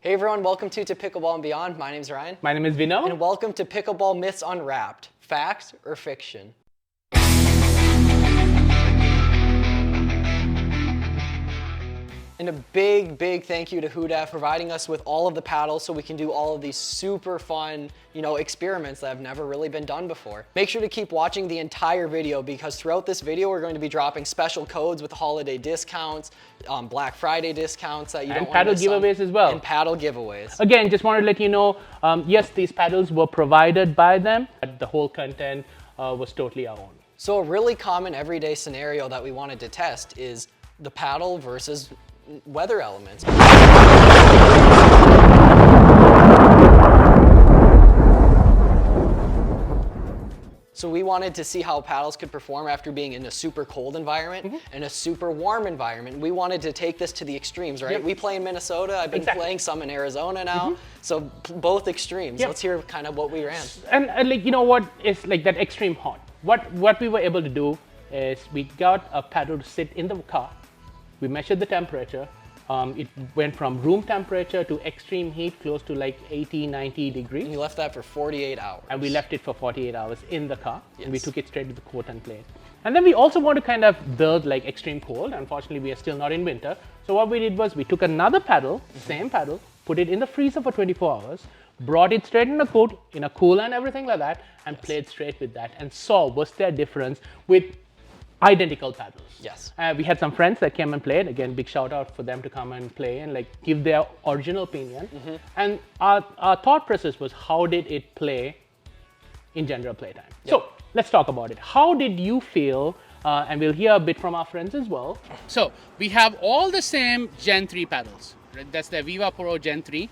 Hey everyone, welcome to Pickleball and Beyond. My name's Ryan. My name is Vino. And welcome to Pickleball Myths Unwrapped. Fact or fiction? And a big thank you to Hudef providing us with all of the paddles so we can do all of these super fun, experiments that have never really been done before. Make sure to keep watching the entire video because throughout this video we're going to be dropping special codes with holiday discounts, Black Friday discounts that you don't want to miss. And paddle giveaways as well. And paddle giveaways. Again, just wanted to let you know, yes, these paddles were provided by them, but the whole content was totally our own. So a really common everyday scenario that we wanted to test is the paddle versus weather elements. So we wanted to see how paddles could perform after being in a super cold environment and a super warm environment. We wanted to take this to the extremes, right? Yep. We play in Minnesota. I've been playing some in Arizona now. So both extremes. Yep. Let's hear kind of what we ran. And like, you know what is like that extreme hot? What we were able to do is we got a paddle to sit in the car. We measured the temperature. It went from room temperature to extreme heat, close to like 80, 90 degrees. And you left that for 48 hours. And we left it for 48 hours in the car. Yes. And we took it straight to the court and played. And then we also want to kind of build like extreme cold. Unfortunately, we are still not in winter. So what we did was we took another paddle, same paddle, put it in the freezer for 24 hours, brought it straight in the court, in a cooler and everything like that, and played straight with that and saw was there a difference with identical paddles. Yes. We had some friends that came and played. Again, big shout out for them to come and play and like give their original opinion. And our thought process was, how did it play in general playtime? Yep. So let's talk about it. How did you feel? And we'll hear a bit from our friends as well. So we have all the same Gen 3 paddles. Right? That's the Viva Pro Gen 3.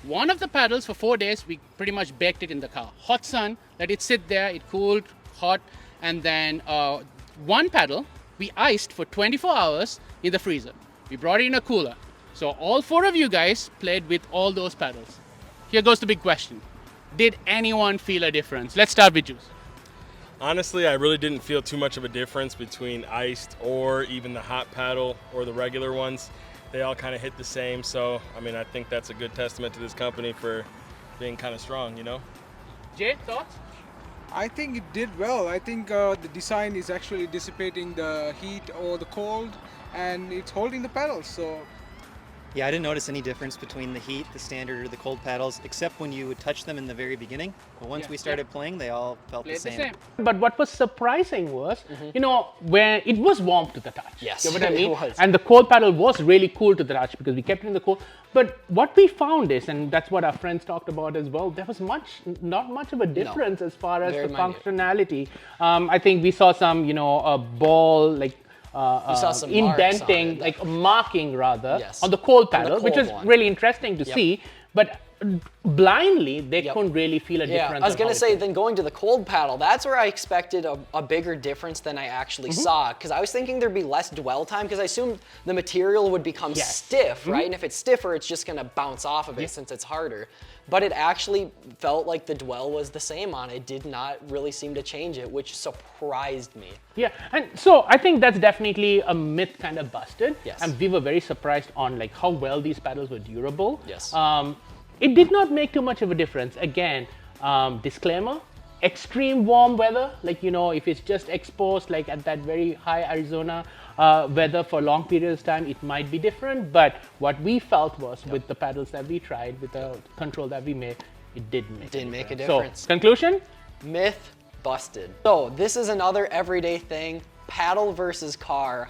One of the paddles for 4 days, we pretty much baked it in the car. Hot sun, let it sit there, it cooled, hot, and then one paddle we iced for 24 hours in the freezer. We brought it in a cooler. So all 4 of you guys played with all those paddles. Here goes the big question. Did anyone feel a difference? Let's start with Juice. Honestly, I really didn't feel too much of a difference between iced or even the hot paddle or the regular ones. They all kind of hit the same. So, I mean, I think that's a good testament to this company for being kind of strong, Jay, thoughts? I think it did well. I think the design is actually dissipating the heat or the cold, and it's holding the pedals. So, yeah, I didn't notice any difference between the heat, the standard, or the cold paddles, except when you would touch them in the very beginning. But once we started playing, they all felt the same. But what was surprising was, when it was warm to the touch. Yes, you know what I mean? It was. And the cold paddle was really cool to the touch because we kept it in the cold. But what we found is, and that's what our friends talked about as well, there was not much of a difference as far as the functionality. I think we saw some, a ball like. Indenting, like marking rather, on the cold paddle, which was really interesting to see. But blindly, they couldn't really feel a difference. I was going to say, then going to the cold paddle, that's where I expected a bigger difference than I actually saw. Because I was thinking there'd be less dwell time, because I assumed the material would become stiff, right? And if it's stiffer, it's just going to bounce off of it since it's harder. But it actually felt like the dwell was the same on it. It did not really seem to change it, which surprised me. Yeah, and so I think that's definitely a myth kind of busted. Yes. And we were very surprised on like how well these paddles were durable. Yes. It did not make too much of a difference. Again, disclaimer, extreme warm weather, like, if it's just exposed like at that very high Arizona weather for long periods of time, it might be different. But what we felt was with the paddles that we tried, with the control that we made, it didn't make a difference. So, conclusion? Myth busted. So this is another everyday thing, paddle versus car.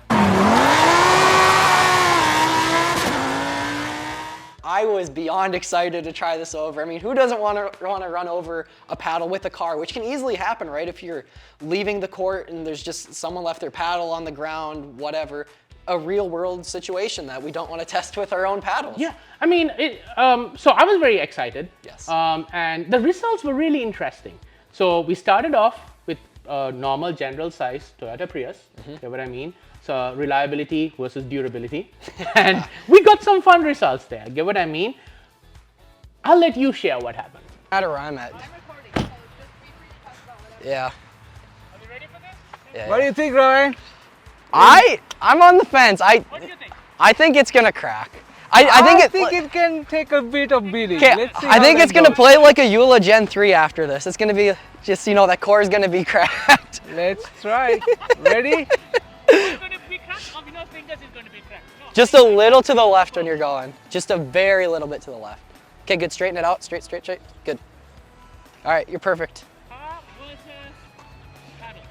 I was beyond excited to try this over. I mean, who doesn't want to run over a paddle with a car, which can easily happen, right? If you're leaving the court and there's just someone left their paddle on the ground, whatever. A real world situation that we don't want to test with our own paddles. Yeah, I mean, so I was very excited. Yes. And the results were really interesting. So we started off with a normal general size Toyota Prius, you know what I mean? So reliability versus durability. And we got some fun results there, get what I mean? I'll let you share what happened. No matter where I'm at. Yeah. Are you ready for this? Yeah. what do you think, Ryan? I'm on the fence. What do you think? I think it's gonna crack. I think it can take a bit of beating. okay, Let's see I think how it's that gonna goes. play like a Eula Gen 3 after this. It's gonna be just, you know, that core is gonna be cracked. Let's try. Ready? It's going to be cracked, or no fingers is going to be cracked. No. Just a little to the left when you're going. Just a very little bit to the left. Okay, good. Straighten it out. Straight. Good. All right, you're perfect. Top versus paddle.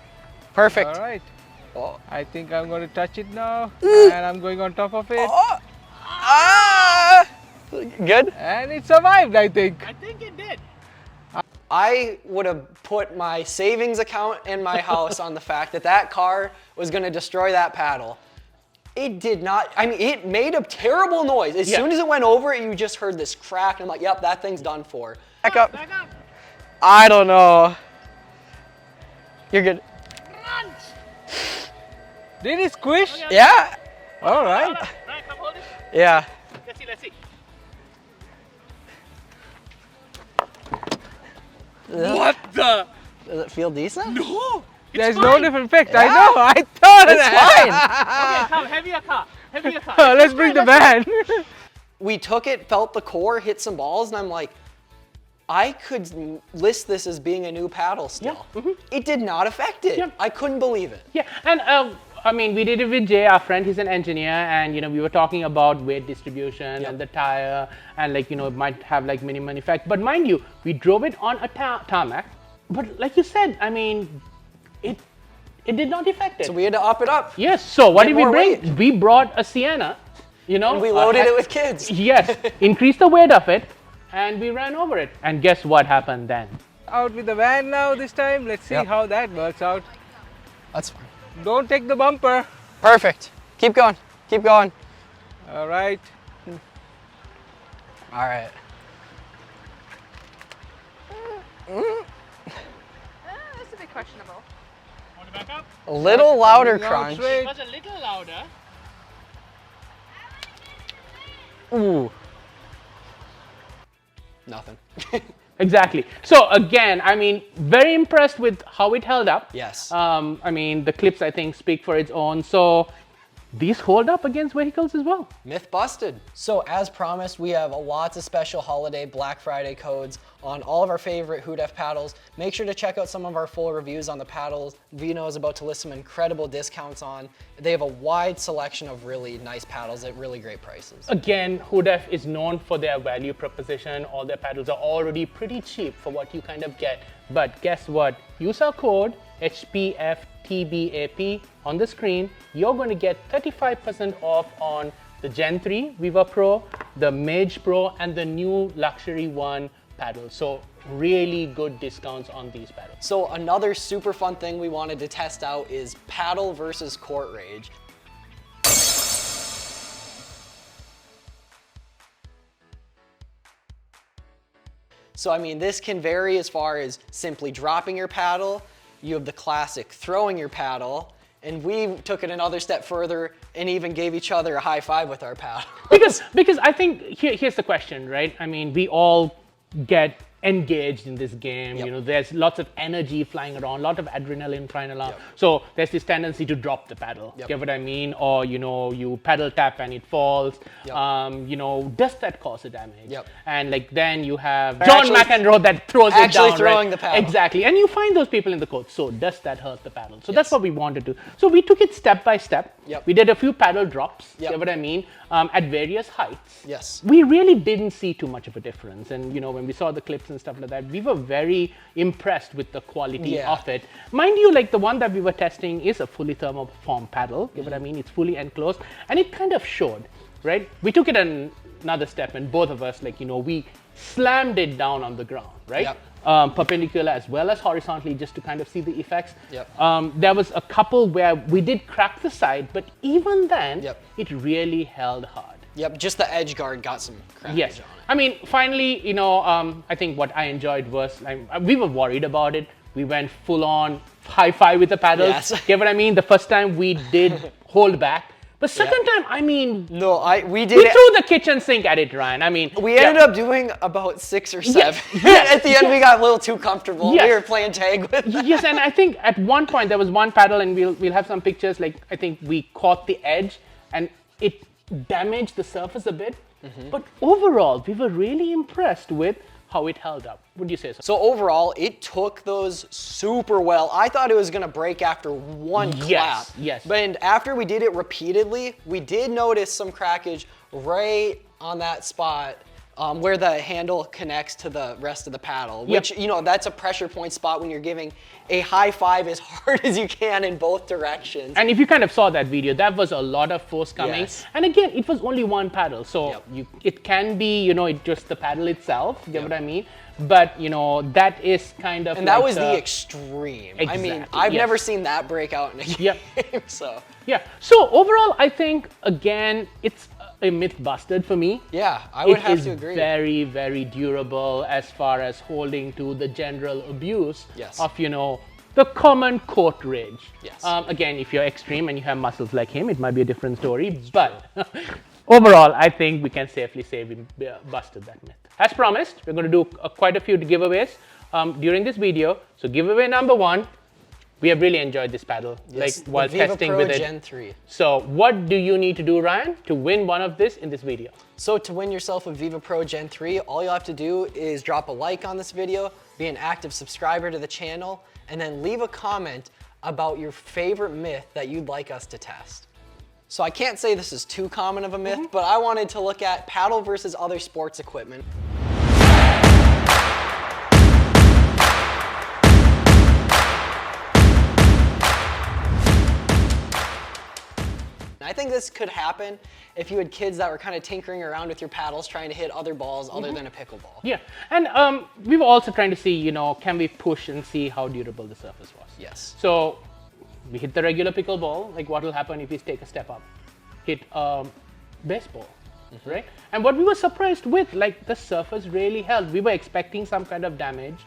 Perfect. All right. Oh. I think I'm going to touch it now, and I'm going on top of it, Oh. Ah. Good. and it survived, I think. I think it did. I would have put my savings account and my house on the fact that that car was going to destroy that paddle. It did not. I mean, it made a terrible noise. As soon as it went over it, you just heard this crack. And I'm like, yep, that thing's done for. Back up. Back up. I don't know. You're good. Crunch. Did it squish? Okay. Yeah. All right. Right, come hold it. Yeah. Let's see. What the? Does it feel decent? No. There's no different effect. I Yeah. know. I thought It's fine. Okay, come, heavier car. Let's bring the van. We took it, felt the core, hit some balls, and I'm like, I could list this as being a new paddle still. It did not affect it. Yeah. I couldn't believe it. Yeah, and I mean, we did it with Jay, our friend. He's an engineer, and you know, we were talking about weight distribution and the tire, and like, you know, it might have like minimum effect. But mind you, we drove it on a tarmac. But like you said, I mean, it did not affect it. So we had to up it up. Yes. So what Get did we more bring? weight. We brought a Sienna. You know, And we loaded it with kids. Yes, increased the weight of it, and we ran over it. And guess what happened then? Out with the van now this time. Let's see Yep. how that works out. That's fine. Don't take the bumper. Perfect. Keep going. Keep going. All right. All right. That's a bit questionable. Want to back up? A little louder Coming out crunch. It straight. was a little louder. Ooh. Nothing. Exactly. So again, I mean, very impressed with how it held up. Yes. I mean, the clips I think speak for its own. So these hold up against vehicles as well. Myth busted. So as promised, we have lots of special holiday Black Friday codes on all of our favorite Hudef paddles. Make sure to check out some of our full reviews on the paddles Vino is about to list some incredible discounts on. They have a wide selection of really nice paddles at really great prices. Again, Hudef is known for their value proposition. All their paddles are already pretty cheap for what you kind of get. But guess what? Use our code HPFTBAP on the screen. You're going to get 35% off on the Gen 3 Viva Pro, the Mage Pro, and the new Luxury One paddle. So really good discounts on these paddles. So another super fun thing we wanted to test out is paddle versus court rage. So I mean, this can vary as far as simply dropping your paddle. You have the classic throwing your paddle, and we took it another step further and even gave each other a high five with our paddle. Because I think here's the question, right? I mean, we all get engaged in this game. Yep. You know, there's lots of energy flying around, a lot of adrenaline flying around. Yep. So there's this tendency to drop the paddle. Yep. Get what I mean? Or you know, you paddle tap and it falls. Yep. You know, does that cause a damage? Yep. And like then you have John actually- McEnroe that throws it actually down. throwing right? the paddle. Exactly. And you find those people in the court. So does that hurt the paddle? So that's what we wanted to. So we took it step by step. Yep. We did a few paddle drops. Yep. Get what I mean? At various heights. Yes. We really didn't see too much of a difference. And you know, when we saw the clips and stuff like that, we were very impressed with the quality Yeah. of it. Mind you, like the one that we were testing is a fully thermoform paddle. Get what I mean? It's fully enclosed, and it kind of showed, right? We took it another step, and both of us, like, you know, we slammed it down on the ground, right? Yep. Perpendicular as well as horizontally, just to kind of see the effects. Yep. There was a couple where we did crack the side, but even then, Yep. it really held hard. Yep, just the edge guard got some crackage Yes. on it. I mean, finally, you know, I think what I enjoyed was, we were worried about it. We went full on high five with the paddles. Yes. Get what I mean? The first time we did hold back. But second time, I mean, No, we did we it. threw the kitchen sink at it, Ryan. I mean, We ended up doing about 6 or 7. yes, At the end, we got a little too comfortable. Yes. We were playing tag with them. Yes, and I think at one point there was one paddle, and we'll have some pictures. Like I think we caught the edge, and it damaged the surface a bit. But overall, we were really impressed with how it held up. Would you say so? So overall, it took those super well. I thought it was gonna break after one clap. Yes. But after we did it repeatedly, we did notice some crackage right on that spot where the handle connects to the rest of the paddle, which, you know, that's a pressure point spot when you're giving a high five as hard as you can in both directions. And if you kind of saw that video, that was a lot of force coming. Yes. And again, it was only one paddle. So it can be, you know, just the paddle itself, you get what I mean? But, you know, that is kind of And that was the extreme. I mean, Exactly, I've yes. never seen that break out in a game, so. Yeah. So overall, I think, again, it's a myth busted for me. Yeah, I would have It to is agree. very, very durable as far as holding to the general abuse of, you know, the common court rage. Yes. Again, if you're extreme and you have muscles like him, it might be a different story. But overall, I think we can safely say we busted that myth. As promised, we're going to do quite a few giveaways during this video. So giveaway number 1. We have really enjoyed this paddle, like while testing with it. Gen 3. So what do you need to do, Ryan, to win one of this in this video? So to win yourself a Viva Pro Gen 3, all you'll have to do is drop a like on this video, be an active subscriber to the channel, and then leave a comment about your favorite myth that you'd like us to test. So I can't say this is too common of a myth, but I wanted to look at paddle versus other sports equipment. I think this could happen if you had kids that were kind of tinkering around with your paddles trying to hit other balls other than a pickleball. Yeah, and we were also trying to see, you know, can we push and see how durable the surface was. Yes. So we hit the regular pickleball, like what will happen if we take a step up? Hit baseball, right? And what we were surprised with, like the surface really held. We were expecting some kind of damage.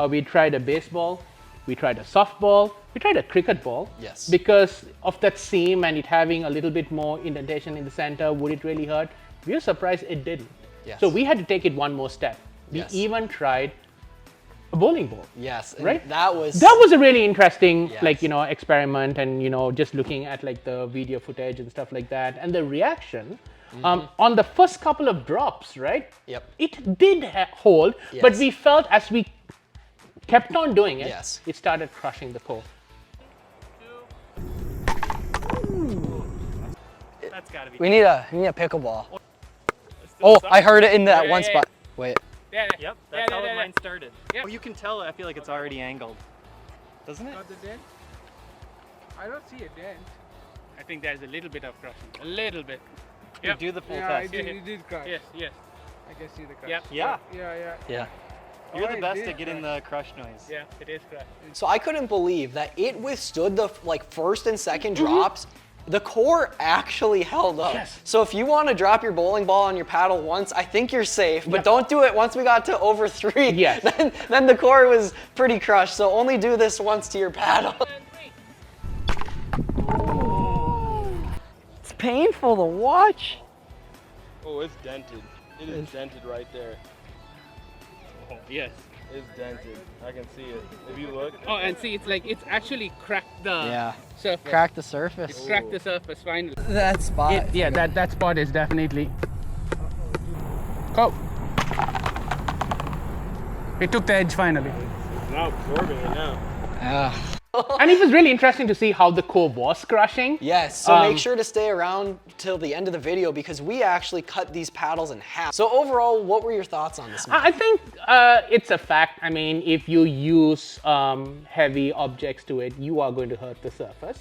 We tried a baseball, we tried a softball, we tried a cricket ball. Yes. Because of that seam and it having a little bit more indentation in the center, would it really hurt? We were surprised it didn't. Yes. So we had to take it one more step. We even tried a bowling ball. Yes, and right? that was a really interesting, Yes. like, you know, experiment, and, you know, just looking at like the video footage and stuff like that, and the reaction on the first couple of drops, right? Yep. It did hold, but Yes. we felt as we kept on doing it, Yes. it started crushing the core. That's gotta be. We need a pickleball. Oh, I heard it in that one spot. Wait. Yep, that's how mine started. Oh, you can tell. I feel like it's already angled, doesn't it? Got the dent? I don't see a dent. I think there's a little bit of crushing, a little bit. You do the full Yeah, test. it did crush. Yes. I can see the crush. Yep. Yeah, Yeah. you're Oh, the it best did at getting crush. the crush noise. Yeah, it is crush. So I couldn't believe that it withstood the first and second drops. The core actually held up. Yes. So if you want to drop your bowling ball on your paddle once, I think you're safe, but don't do it once we got to over 3. Yes. Then the core was pretty crushed. So only do this once to your paddle. It's painful to watch. Oh, it's dented. It is dented right there. Oh, yes. It's dented. I can see it. If you look. Oh, and see, it's like, it's actually cracked the surface. Crack the surface. Cracked the surface finally. That spot. Yeah, that spot is definitely. Go. It took the edge finally. Now absorbing it now. And it was really interesting to see how the core was crushing. Yes, so make sure to stay around till the end of the video because we actually cut these paddles in half. So overall, what were your thoughts on this? I think it's a fact. I mean, if you use heavy objects to it, you are going to hurt the surface.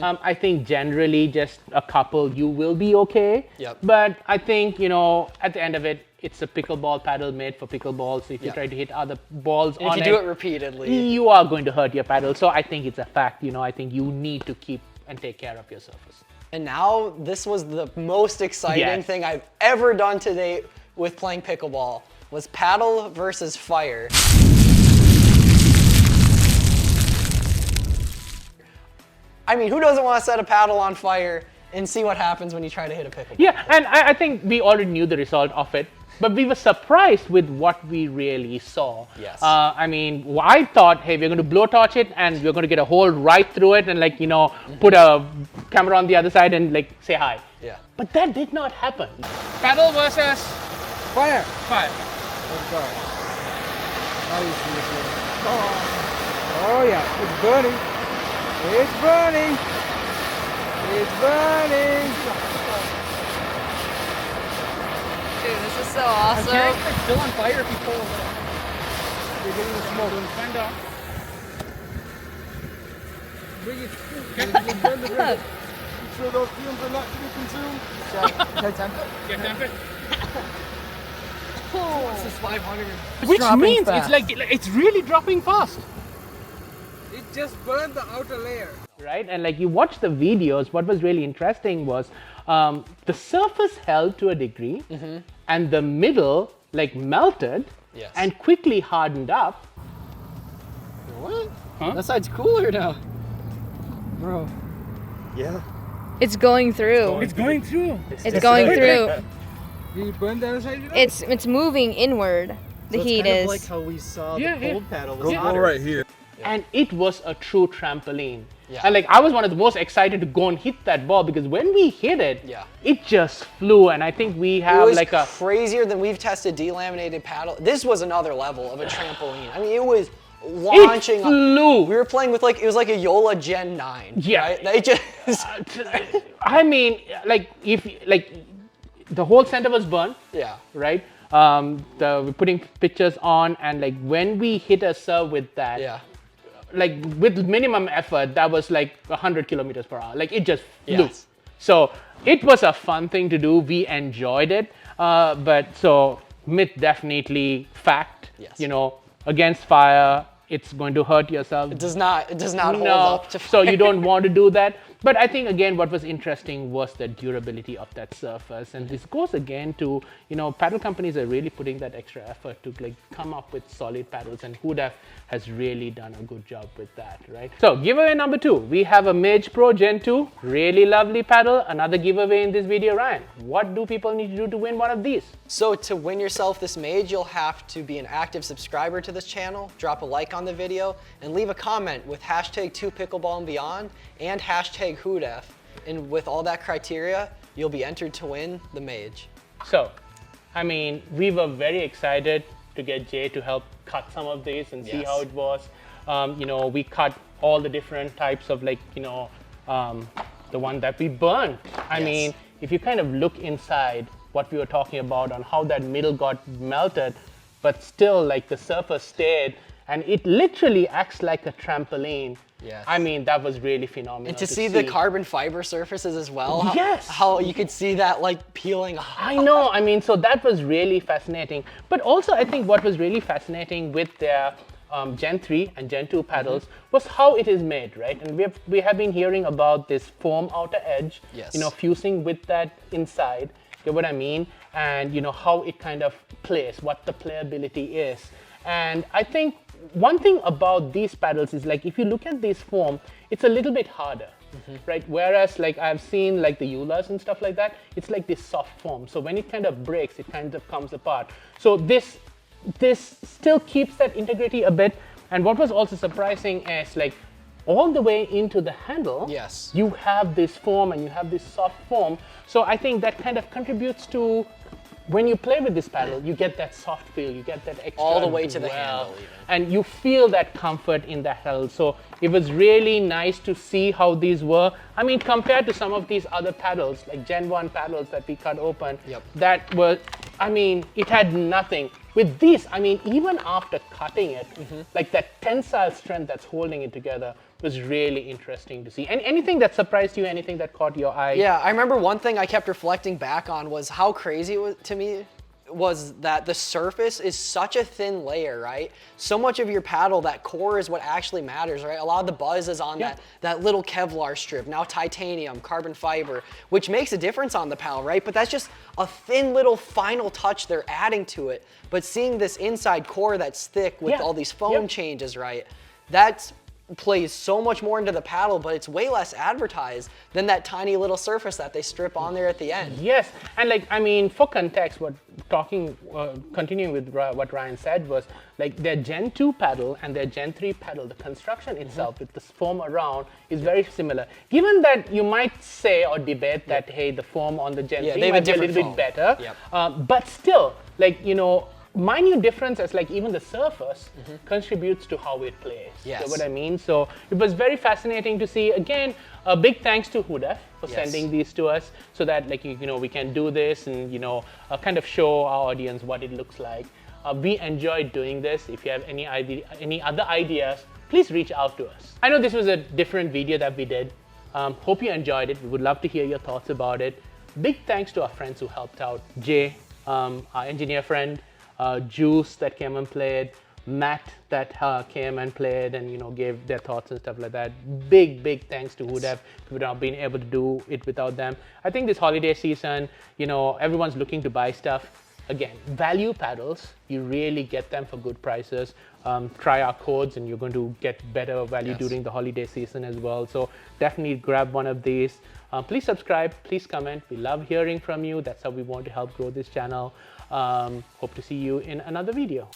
I think generally just a couple, you will be okay. Yep. But I think, you know, at the end of it, it's a pickleball paddle made for pickleball. So if you try to hit other balls And on if you do it repeatedly. you are going to hurt your paddle. So I think it's a fact. You know, I think you need to keep and take care of your surface. And now this was the most exciting Yes. thing I've ever done to date with playing pickleball was paddle versus fire. I mean, who doesn't want to set a paddle on fire and see what happens when you try to hit a pickleball? Yeah, and I think we already knew the result of it, but we were surprised with what we really saw. Yes. I mean, I thought, hey, we're going to blowtorch it and we're going to get a hole right through it and, like, you know, put a camera on the other side and, like, say hi. Yeah. But that did not happen. Paddle versus Fire. fire. Oh God. Now you see this one. Oh yeah, it's burning. It's burning. It's burning. Dude, this is so awesome. It's still on fire if you pull it. You're getting the smoke. Find out. Bring it. Burn the bread. Sure those fumes are not to be consumed. Get tempered. This is 500. Which means it's really dropping fast. It just burned the outer layer. Right, and like you watch the videos, what was really interesting was the surface held to a degree, and the middle like melted Yes. and quickly hardened up. What? Huh? That side's cooler now. Bro. Yeah. It's going through. It's going through. It's going through. Did it burn the other side? It's moving inward. The So heat it's kind is. of like how we saw Yeah, the yeah. cold paddle was Go hotter. right here. And it was a true trampoline. Yeah. And like I was one of the most excited to go and hit that ball because when we hit it, Yeah. it just flew. And I think we It have was like a crazier than we've tested delaminated paddle. This was another level of a trampoline. I mean, it was it launching. flew. We were playing with like, it was like a Yola Gen 9. Yeah. Right? They just. I mean, like if like the whole center was burned, Yeah. right? We're putting pictures on, and like when we hit a serve with that, Yeah. like with minimum effort, that was like 100 kilometers per hour. Like it just flew. Yes. So it was a fun thing to do. We enjoyed it. But so myth definitely fact. Yes. You know, against fire, it's going to hurt yourself. It does not hold No, up to so you don't want to do that. But I think again, what was interesting was the durability of that surface, and this goes again to paddle companies are really putting that extra effort to like come up with solid paddles, and Hudef has really done a good job with that, right? So giveaway number 2, we have a Mage Pro Gen 2, really lovely paddle. Another giveaway in this video, Ryan. What do people need to do to win one of these? So to win yourself this Mage, you'll have to be an active subscriber to this channel, drop a like on the video, and leave a comment with hashtag 2Pickleball and beyond and hashtag Hudef. And with all that criteria, you'll be entered to win the Mage. So, I mean, we were very excited to get Jay to help cut some of these and see Yes. how it was. We cut all the different types of the one that we burned. I Yes. mean, if you kind of look inside what we were talking about on how that middle got melted, but still like the surface stayed, and it literally acts like a trampoline. Yes. I mean, that was really phenomenal. And to see the carbon fiber surfaces as well. Yes. How you could see that like peeling off. I know. I mean, so that was really fascinating. But also, I think what was really fascinating with their Gen 3 and Gen 2 paddles was how it is made, right? And we have been hearing about this foam outer edge, Yes. fusing with that inside. You know what I mean? And how it kind of plays, what the playability is. And I think one thing about these paddles is like if you look at this foam, it's a little bit harder, right? Whereas like I've seen like the Eulas and stuff like that, it's like this soft foam. So when it kind of breaks, it kind of comes apart. So this still keeps that integrity a bit. And what was also surprising is like all the way into the handle, Yes. you have this foam and you have this soft foam. So I think that kind of contributes to when you play with this paddle, you get that soft feel, you get that extra All the way to the dwell, handle even. and you feel that comfort in the handle. So it was really nice to see how these were. I mean, compared to some of these other paddles, like Gen 1 paddles that we cut open, Yep. that was, I mean, it had nothing. With these, I mean, even after cutting it, like that tensile strength that's holding it together was really interesting to see. And anything that surprised you, anything that caught your eye? Yeah, I remember one thing I kept reflecting back on was how crazy it was to me was that the surface is such a thin layer, right? So much of your paddle, that core is what actually matters, right? A lot of the buzz is on that little Kevlar strip, now titanium, carbon fiber, which makes a difference on the paddle, right? But that's just a thin little final touch they're adding to it. But seeing this inside core that's thick with all these foam changes, right? That's plays so much more into the paddle, but it's way less advertised than that tiny little surface that they strip on there at the end. Yes, and like, I mean, for context, continuing with what Ryan said was, like, their Gen 2 paddle and their Gen 3 paddle, the construction itself with the foam around is very similar. Given that you might say or debate that, hey, the foam on the Gen 3 might be a little bit better, but still, like, you know, minute difference as like even the surface contributes to how it plays. Yes. You know what I mean? So it was very fascinating to see. Again, a big thanks to Hudef for sending these to us so that, like, you know, we can do this and, you know, kind of show our audience what it looks like. We enjoyed doing this. If you have any other ideas, please reach out to us. I know this was a different video that we did. Hope you enjoyed it. We would love to hear your thoughts about it. Big thanks to our friends who helped out. Jay, our engineer friend, Juice that came and played, Matt that came and played and, you know, gave their thoughts and stuff like that. Big thanks to Hudef. We would not have been able to do it without them. I think this holiday season, you know, everyone's looking to buy stuff. Again, value paddles, you really get them for good prices. Try our codes and you're going to get better value during the holiday season as well. So definitely grab one of these. Please subscribe, please comment. We love hearing from you. That's how we want to help grow this channel. Hope to see you in another video.